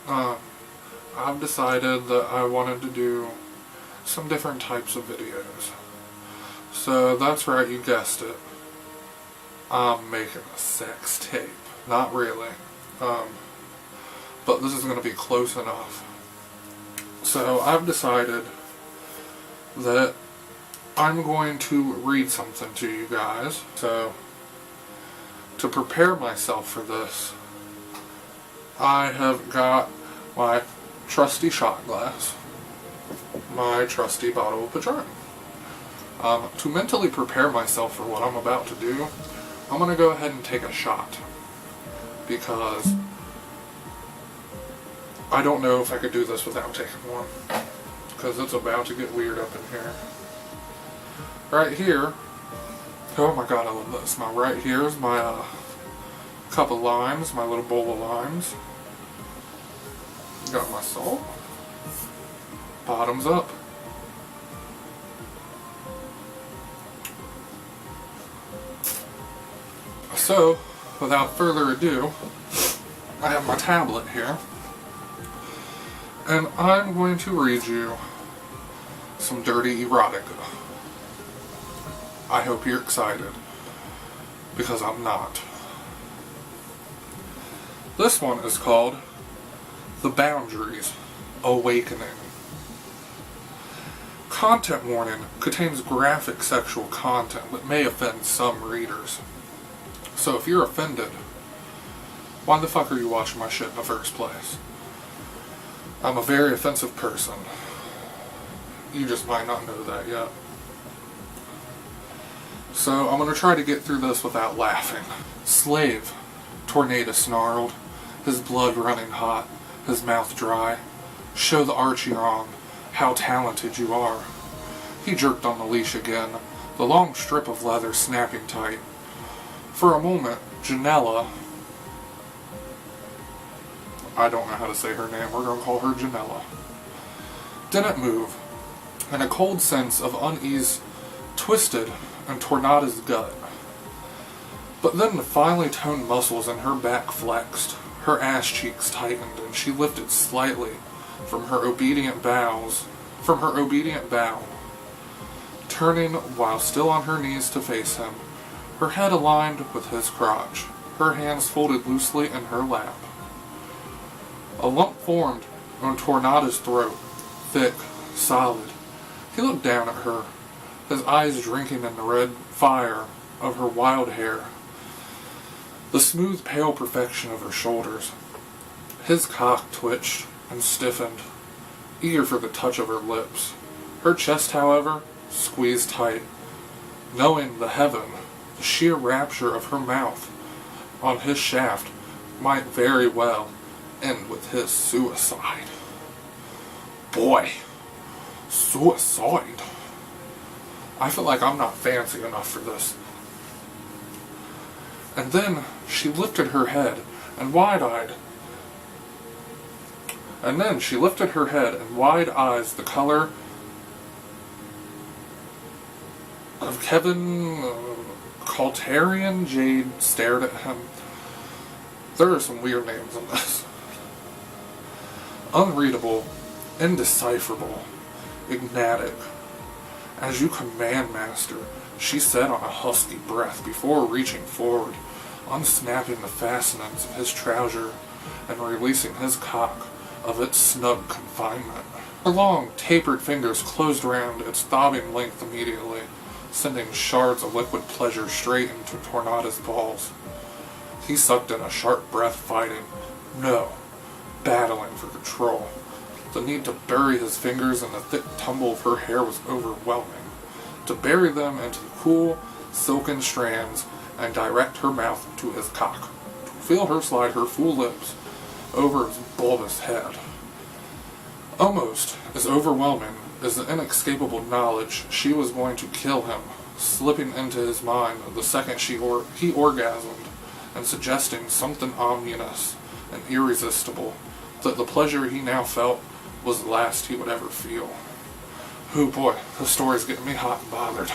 I've decided that I wanted to do some different types of videos. So that's right, you guessed it. I'm making a sex tape. Not really. But this is going to be close enough. So I've decided that I'm going to read something to you guys. So to prepare myself for this, I have got my trusty shot glass, my trusty bottle of Patron. To mentally prepare myself for what I'm about to do, I'm going to go ahead and take a shot, because I don't know if I could do this without taking one, because it's about to get weird up in here. Right here, oh my god, I love this. Now right here is my cup of limes, my little bowl of limes. Got my salt. Bottoms up. So, without further ado, I have my tablet here, and I'm going to read you some dirty erotica. I hope you're excited, because I'm not. This one is called The Boundaries Awakening. Content warning: contains graphic sexual content that may offend some readers. So if you're offended, why the fuck are you watching my shit in the first place? I'm a very offensive person. You just might not know that yet. So I'm going to try to get through this without laughing. Slave, Tornado snarled, his blood running hot, his mouth dry. Show the arch you're on, how talented you are. He jerked on the leash again, the long strip of leather snapping tight. For a moment, Janella, I don't know how to say her name, we're going to call her Janella, didn't move, and a cold sense of unease twisted in Tornada's gut. But then the finely toned muscles in her back flexed, her ass cheeks tightened, and she lifted slightly from her obedient bow, turning while still on her knees to face him, her head aligned with his crotch, her hands folded loosely in her lap. A lump formed on Tornada's throat, thick, solid. He looked down at her, his eyes drinking in the red fire of her wild hair, the smooth, pale perfection of her shoulders. His cock twitched and stiffened, eager for the touch of her lips. Her chest, however, squeezed tight, knowing the heaven, the sheer rapture of her mouth on his shaft might very well end with his suicide. Boy, suicide. I feel like I'm not fancy enough for this. And then she lifted her head and wide-eyed. Wide eyes the color of Kevin Caltarian Jade stared at him. There are some weird names in this. Unreadable, indecipherable, ignatic. As you command, master, she said on a husky breath before reaching forward, unsnapping the fastenings of his trouser and releasing his cock of its snug confinement. Her long, tapered fingers closed around its throbbing length immediately, sending shards of liquid pleasure straight into Tornada's balls. He sucked in a sharp breath, fighting, no, battling for control. The need to bury his fingers in the thick tumble of her hair was overwhelming. To bury them into the cool, silken strands and direct her mouth to his cock. To feel her slide her full lips over his bulbous head. Almost as overwhelming as the inescapable knowledge she was going to kill him, slipping into his mind the second he orgasmed, and suggesting something ominous and irresistible, that the pleasure he now felt was the last he would ever feel. Oh boy, the story's getting me hot and bothered.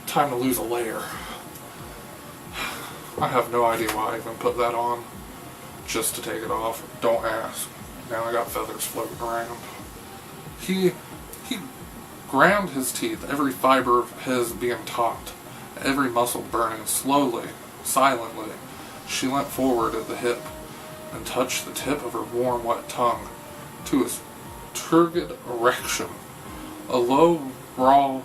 Time to lose a layer. I have no idea why I even put that on, just to take it off. Don't ask. Now I got feathers floating around. He ground his teeth, every fiber of his being taut, every muscle burning slowly, silently. She leant forward at the hip and touched the tip of her warm, wet tongue to his turgid erection. A low, raw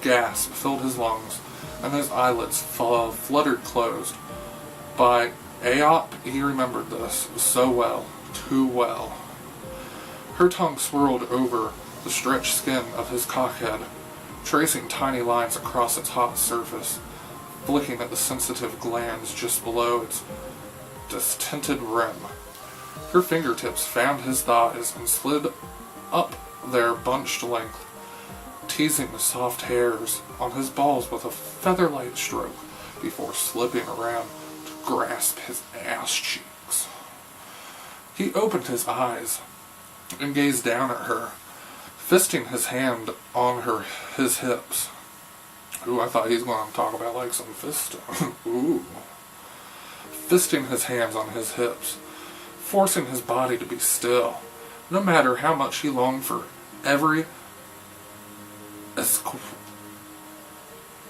gasp filled his lungs, and his eyelids fluttered closed. By Aop, he remembered this so well, too well. Her tongue swirled over the stretched skin of his cockhead, tracing tiny lines across its hot surface, flicking at the sensitive glands just below its distinted rim. Her fingertips found his thighs and slid up their bunched length, teasing the soft hairs on his balls with a feather-light stroke before slipping around to grasp his ass cheeks. He opened his eyes and gazed down at her, fisting his hand on his hips. Ooh, I thought he was going to talk about like some fisting. Ooh. Fisting his hands on his hips, forcing his body to be still, no matter how much he longed for every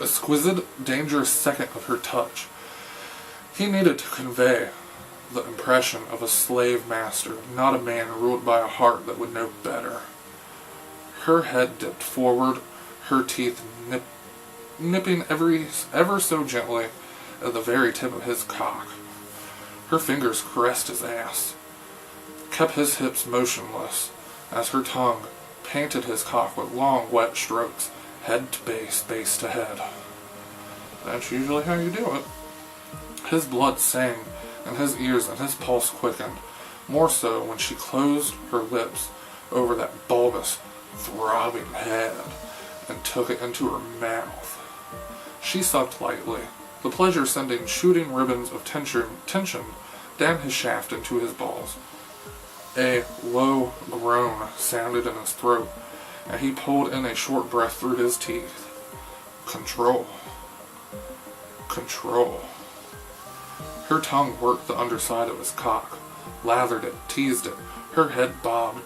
exquisite, dangerous second of her touch. He needed to convey the impression of a slave master, not a man ruled by a heart that would know better. Her head dipped forward, her teeth nipping ever so gently at the very tip of his cock. Her fingers caressed his ass, kept his hips motionless as her tongue painted his cock with long, wet strokes, head to base, base to head. That's usually how you do it. His blood sang in his ears and his pulse quickened, more so when she closed her lips over that bulbous, throbbing head and took it into her mouth. She sucked lightly, the pleasure sending shooting ribbons of tension down his shaft into his balls. A low groan sounded in his throat, and he pulled in a short breath through his teeth. Control. Control. Her tongue worked the underside of his cock, lathered it, teased it. Her head bobbed,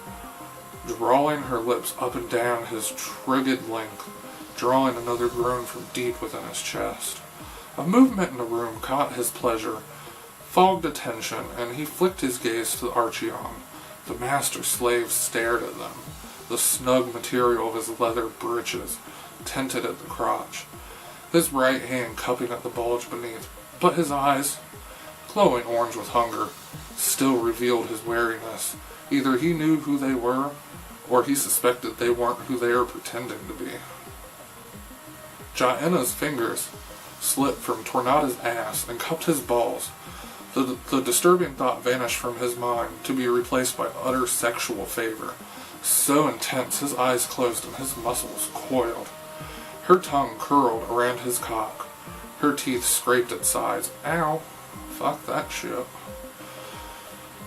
drawing her lips up and down his trigid length, drawing another groan from deep within his chest. A movement in the room caught his pleasure, fogged attention, and he flicked his gaze to the Archeon. The master slave stared at them, the snug material of his leather breeches tinted at the crotch, his right hand cupping at the bulge beneath, but his eyes, glowing orange with hunger, still revealed his wariness. Either he knew who they were, or he suspected they weren't who they were pretending to be. Jaina's fingers slipped from Tornada's ass and cupped his balls. The disturbing thought vanished from his mind, to be replaced by utter sexual favor. So intense, his eyes closed and his muscles coiled. Her tongue curled around his cock. Her teeth scraped its sides. Ow. Fuck that shit.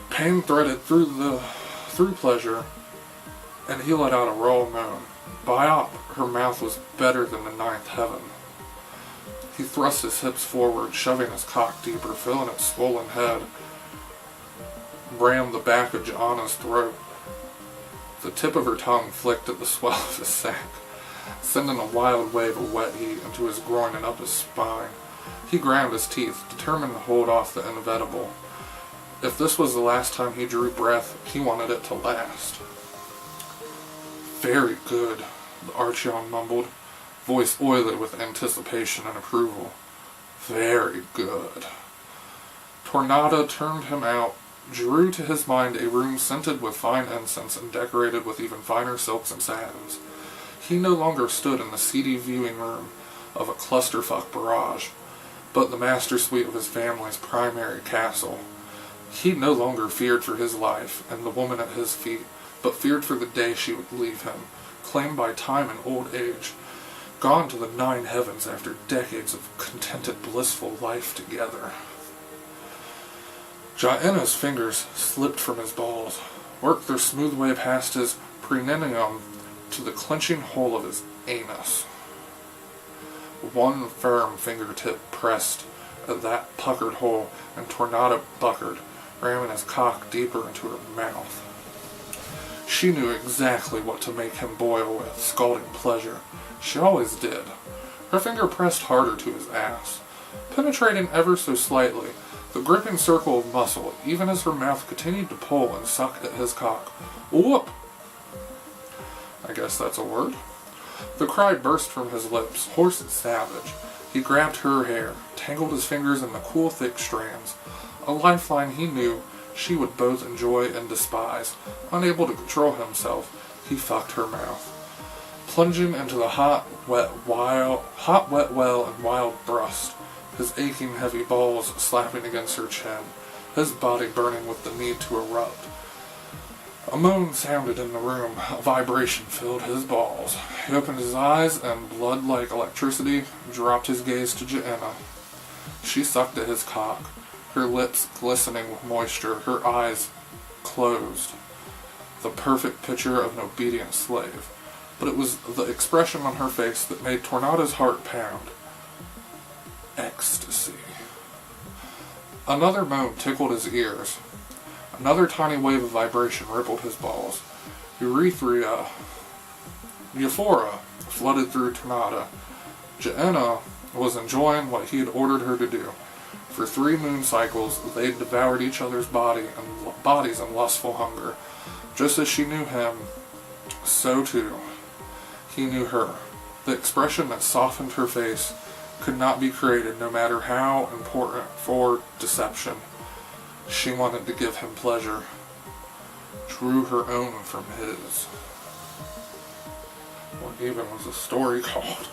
Pain threaded through pleasure, and he let out a raw moan. Biop, her mouth was better than the ninth heaven. He thrust his hips forward, shoving his cock deeper, filling its swollen head, rammed the back of Jaina's throat. The tip of her tongue flicked at the swell of his sack, sending a wild wave of wet heat into his groin and up his spine. He ground his teeth, determined to hold off the inevitable. If this was the last time he drew breath, he wanted it to last. Very good, the Archeon mumbled, voice oily with anticipation and approval. Very good. Tornada turned him out, drew to his mind a room scented with fine incense and decorated with even finer silks and satins. He no longer stood in the seedy viewing room of a clusterfuck barrage, but the master suite of his family's primary castle. He no longer feared for his life and the woman at his feet, but feared for the day she would leave him, claimed by time and old age, gone to the nine heavens after decades of contented, blissful life together. Jaina's fingers slipped from his balls, worked their smooth way past his perineum to the clenching hole of his anus. One firm fingertip pressed at that puckered hole, and Tornada buckered, ramming his cock deeper into her mouth. She knew exactly what to make him boil with scalding pleasure. She always did. Her finger pressed harder to his ass, penetrating ever so slightly, the gripping circle of muscle, even as her mouth continued to pull and suck at his cock. Whoop! I guess that's a word. The cry burst from his lips, hoarse and savage. He grabbed her hair, tangled his fingers in the cool, thick strands, a lifeline he knew she would both enjoy and despise. Unable to control himself, he fucked her mouth, plunging into the hot, wet well and wild thrust, his aching, heavy balls slapping against her chin, his body burning with the need to erupt. A moan sounded in the room. A vibration filled his balls. He opened his eyes, and blood like electricity dropped his gaze to Joanna. She sucked at his cock, her lips glistening with moisture, her eyes closed. The perfect picture of an obedient slave. But it was the expression on her face that made Tornado's heart pound. Ecstasy. Another moan tickled his ears. Another tiny wave of vibration rippled his balls. Euphoria flooded through Tornado. Joanna was enjoying what he had ordered her to do. For 3 moon cycles, they devoured each other's bodies in lustful hunger. Just as she knew him, so too he knew her. The expression that softened her face could not be created, no matter how important for deception. She wanted to give him pleasure, drew her own from his. What even was the story called?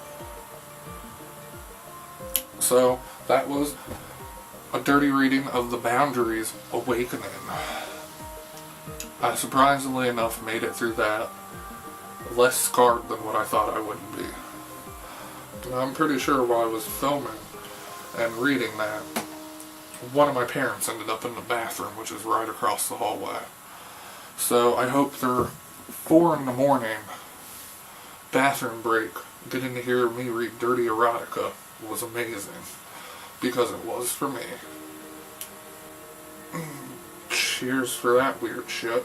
So, that was a dirty reading of The Boundaries Awakening. I surprisingly enough made it through that less scarred than what I thought I would be. And I'm pretty sure while I was filming and reading that, one of my parents ended up in the bathroom, which is right across the hallway. So I hope their 4 in the morning bathroom break, getting to hear me read Dirty Erotica, was amazing. Because it was for me. Cheers for that weird shit.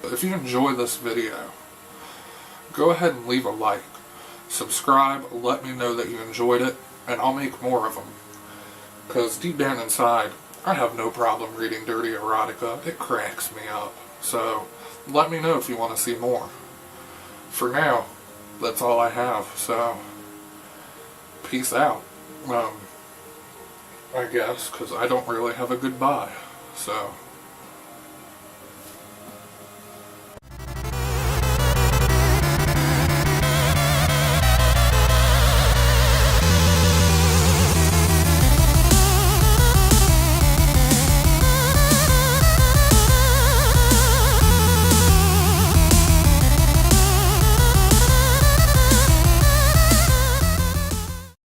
If you enjoy this video, go ahead and leave a like. Subscribe, let me know that you enjoyed it, and I'll make more of them. Because deep down inside, I have no problem reading Dirty Erotica. It cracks me up. So, let me know if you want to see more. For now, that's all I have, so peace out. I guess, because I don't really have a goodbye, so